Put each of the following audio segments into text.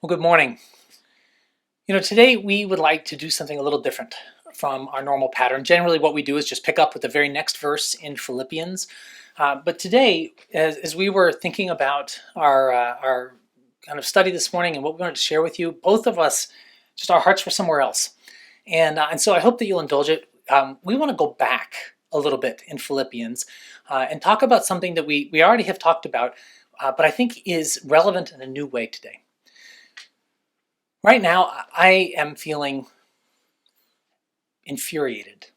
Well, good morning. Today we would like to do something a little different from our normal pattern. Generally, what we do is just pick up with the very next verse in Philippians. But today, as we were thinking about our kind of study this morning and what we wanted to share with you, both of us, just our hearts were somewhere else. And so I hope that you'll indulge it. We want to go back a little bit in Philippians and talk about something that we already have talked about, but I think is relevant in a new way today. Right now, I am feeling infuriated.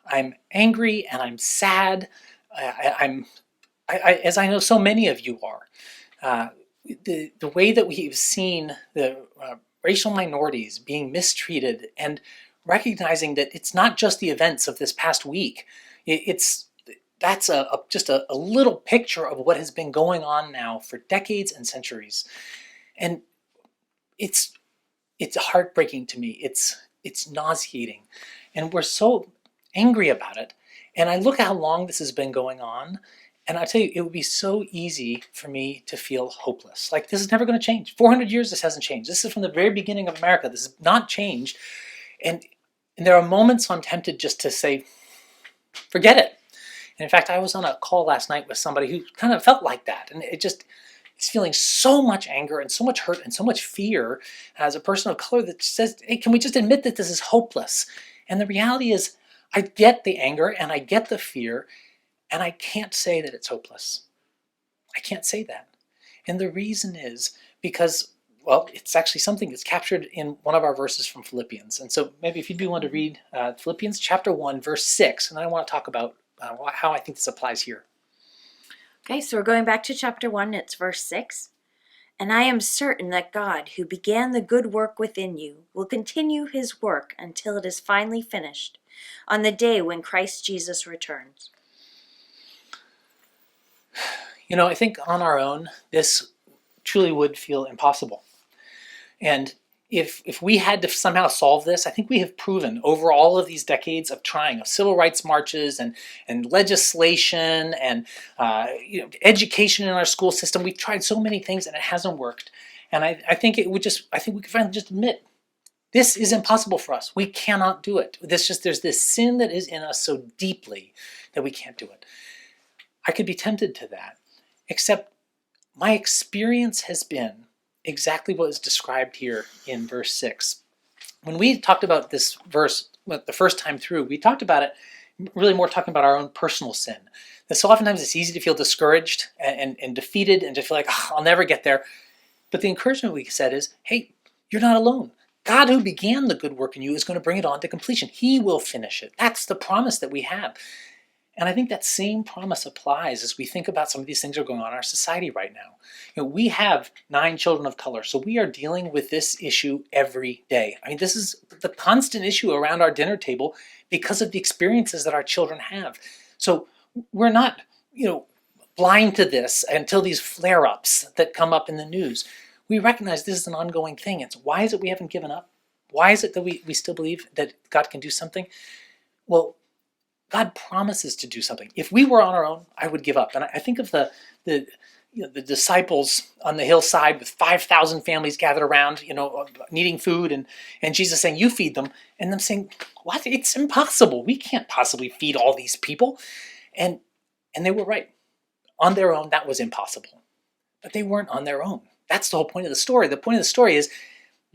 I'm angry and I'm sad. As I know so many of you are. The way that we've seen the racial minorities being mistreated, and recognizing that it's not just the events of this past week. That's just a little picture of what has been going on now for decades and centuries, and it's heartbreaking to me. It's nauseating, and we're so angry about it. And I look at how long this has been going on, and I tell you, it would be so easy for me to feel hopeless. Like, this is never going to change. 400 years, this hasn't changed. This is from the very beginning of America. This has not changed. And there are moments I'm tempted just to say, forget it. And in fact, I was on a call last night with somebody who kind of felt like that, and it's feeling so much anger and so much hurt and so much fear as a person of color that says, hey, can we just admit that this is hopeless? And the reality is, I get the anger and I get the fear, and I can't say that it's hopeless. I can't say that. And the reason is because, well, it's actually something that's captured in one of our verses from Philippians. And so maybe if you do want to read Philippians chapter 1, verse 6, and I want to talk about how I think this applies here. Okay, so we're going back to chapter 1, it's verse 6. And I am certain that God, who began the good work within you, will continue his work until it is finally finished, on the day when Christ Jesus returns. I think on our own, this truly would feel impossible. And if we had to somehow solve this, I think we have proven over all of these decades of trying, of civil rights marches and legislation and education in our school system, we've tried so many things and it hasn't worked. And I think we could finally just admit, this is impossible for us. We cannot do it. There's this sin that is in us so deeply that we can't do it. I could be tempted to that, except my experience has been exactly what is described here in verse 6. When we talked about this verse the first time through, we talked about it really more talking about our own personal sin. That so oftentimes it's easy to feel discouraged and defeated and to feel like, I'll never get there. But the encouragement we said is, hey, you're not alone. God, who began the good work in you, is going to bring it on to completion. He will finish it. That's the promise that we have. And I think that same promise applies as we think about some of these things that are going on in our society right now. We have 9 children of color, so we are dealing with this issue every day. I mean, this is the constant issue around our dinner table because of the experiences that our children have. So we're not, blind to this until these flare-ups that come up in the news. We recognize this is an ongoing thing. And so why is it we haven't given up? Why is it that we still believe that God can do something? Well, God promises to do something. If we were on our own, I would give up. And I think of the disciples on the hillside with 5,000 families gathered around, needing food, and Jesus saying, you feed them, and them saying, what? It's impossible. We can't possibly feed all these people. And they were right. On their own, that was impossible. But they weren't on their own. That's the whole point of the story. The point of the story is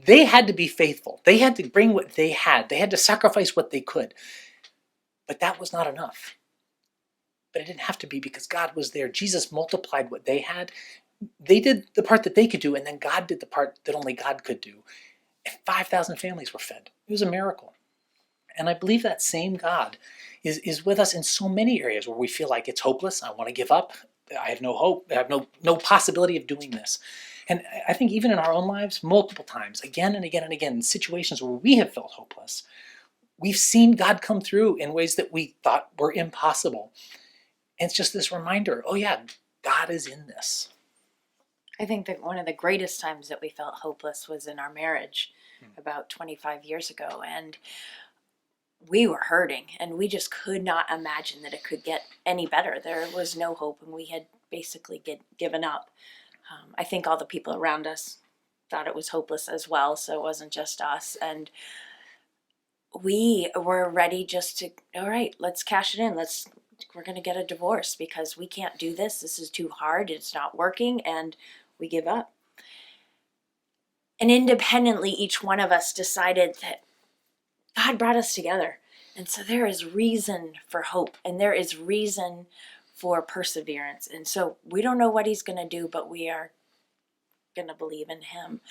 they had to be faithful. They had to bring what they had. They had to sacrifice what they could. But that was not enough. But it didn't have to be, because God was there. Jesus multiplied what they had. They did the part that they could do, and then God did the part that only God could do. And 5,000 families were fed. It was a miracle. And I believe that same God is with us in so many areas where we feel like it's hopeless. I want to give up. I have no hope. I have no possibility of doing this. And I think even in our own lives, multiple times, again and again and again, in situations where we have felt hopeless, we've seen God come through in ways that we thought were impossible. And it's just this reminder, oh yeah, God is in this. I think that one of the greatest times that we felt hopeless was in our marriage about 25 years ago. And we were hurting, and we just could not imagine that it could get any better. There was no hope, and we had basically given up. I think all the people around us thought it was hopeless as well, so it wasn't just us. And we were ready just to, all right, let's cash it in. We're going to get a divorce because we can't do this. This is too hard. It's not working. And we give up. And independently, each one of us decided that God brought us together. And so there is reason for hope, and there is reason for perseverance. And so we don't know what he's going to do, but we are going to believe in him.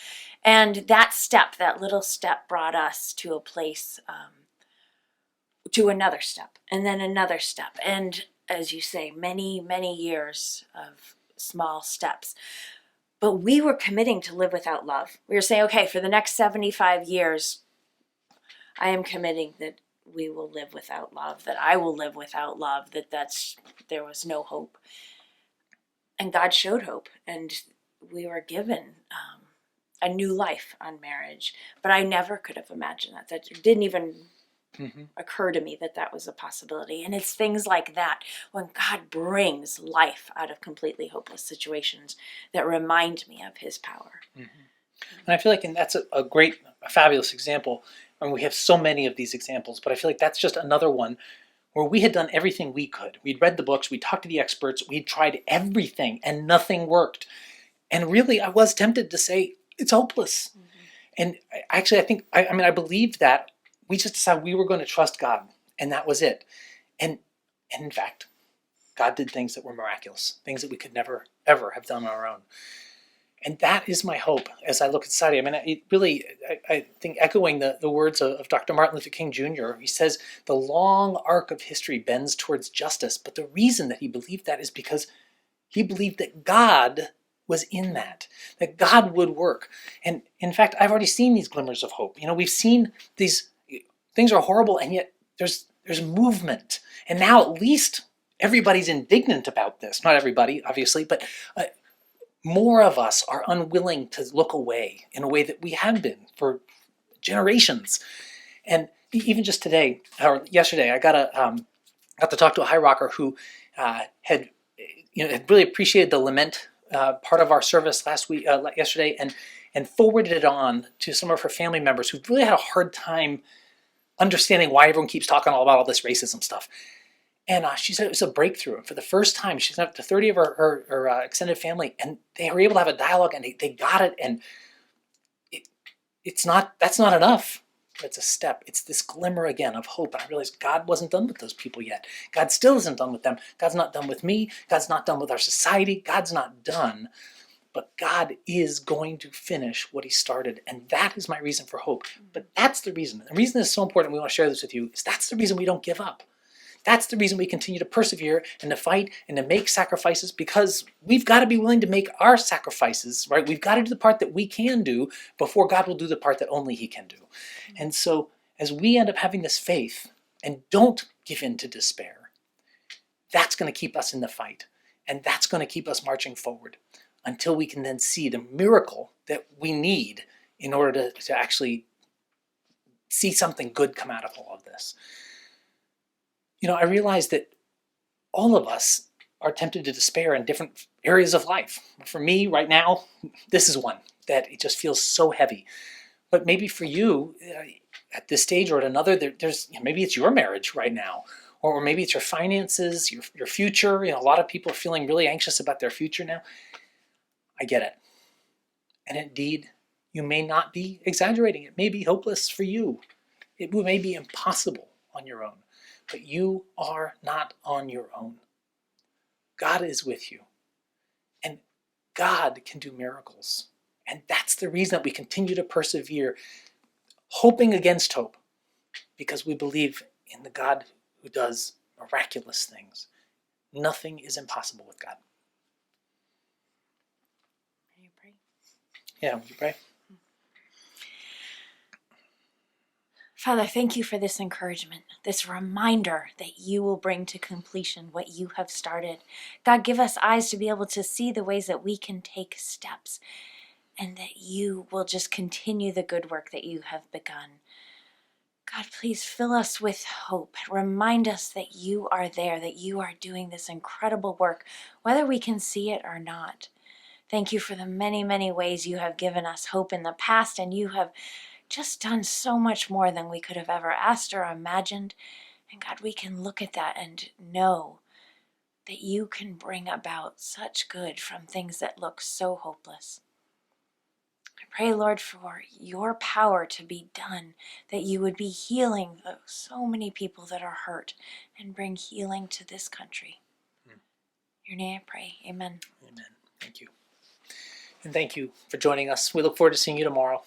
And that step, that little step, brought us to a place, to another step, and then another step. And as you say, many, many years of small steps. But we were committing to live without love. We were saying, okay, for the next 75 years, I am committing that we will live without love, that I will live without love, there was no hope. And God showed hope, and we were given a new life on marriage. But I never could have imagined that. That didn't even occur to me that was a possibility. And it's things like that, when God brings life out of completely hopeless situations, that remind me of his power. And I feel like, and that's a fabulous example. And we have so many of these examples, but I feel like that's just another one where we had done everything we could. We'd read the books, we talked to the experts, we'd tried everything, and nothing worked. And really, I was tempted to say, it's hopeless. And actually, I believed that. We just decided we were going to trust God, and that was it. And in fact, God did things that were miraculous, things that we could never, ever have done on our own. And that is my hope as I look at society. I think echoing the words of Dr. Martin Luther King Jr., he says, the long arc of history bends towards justice. But the reason that he believed that is because he believed that God was in that God would work. And in fact, I've already seen these glimmers of hope. We've seen these things are horrible, and yet there's movement. And now at least everybody's indignant about this. Not everybody, obviously, but more of us are unwilling to look away in a way that we have been for generations. And even just today, or yesterday, I got to talk to a high rocker who had really appreciated the lament part of our service yesterday, and forwarded it on to some of her family members who really had a hard time understanding why everyone keeps talking all about all this racism stuff. And she said it was a breakthrough. And for the first time, she's up to 30 of her extended family, and they were able to have a dialogue, and they got it. And that's not enough. It's a step. It's this glimmer again of hope. And I realized God wasn't done with those people yet. God still isn't done with them. God's not done with me. God's not done with our society. God's not done. But God is going to finish what he started. And that is my reason for hope. But that's the reason. The reason it's so important, we want to share this with you, is that's the reason we don't give up. That's the reason we continue to persevere and to fight and to make sacrifices, because we've got to be willing to make our sacrifices, right? We've got to do the part that we can do before God will do the part that only he can do. And so as we end up having this faith and don't give in to despair, that's going to keep us in the fight. And that's going to keep us marching forward until we can then see the miracle that we need in order to actually see something good come out of all of this. I realize that all of us are tempted to despair in different areas of life. For me, right now, this is one that it just feels so heavy. But maybe for you, at this stage or at another, there's maybe it's your marriage right now, or maybe it's your finances, your future. A lot of people are feeling really anxious about their future now. I get it. And indeed, you may not be exaggerating. It may be hopeless for you. It may be impossible on your own. But you are not on your own. God is with you. And God can do miracles. And that's the reason that we continue to persevere, hoping against hope, because we believe in the God who does miraculous things. Nothing is impossible with God. Can you pray? Yeah, would you pray? Father, thank you for this encouragement, this reminder that you will bring to completion what you have started. God, give us eyes to be able to see the ways that we can take steps, and that you will just continue the good work that you have begun. God, please fill us with hope. Remind us that you are there, that you are doing this incredible work, whether we can see it or not. Thank you for the many, many ways you have given us hope in the past, and you have just done so much more than we could have ever asked or imagined. And God, we can look at that and know that you can bring about such good from things that look so hopeless. I pray, Lord, for your power to be done, that you would be healing so many people that are hurt and bring healing to this country. In your name I pray. Amen. Amen. Thank you. And thank you for joining us. We look forward to seeing you tomorrow.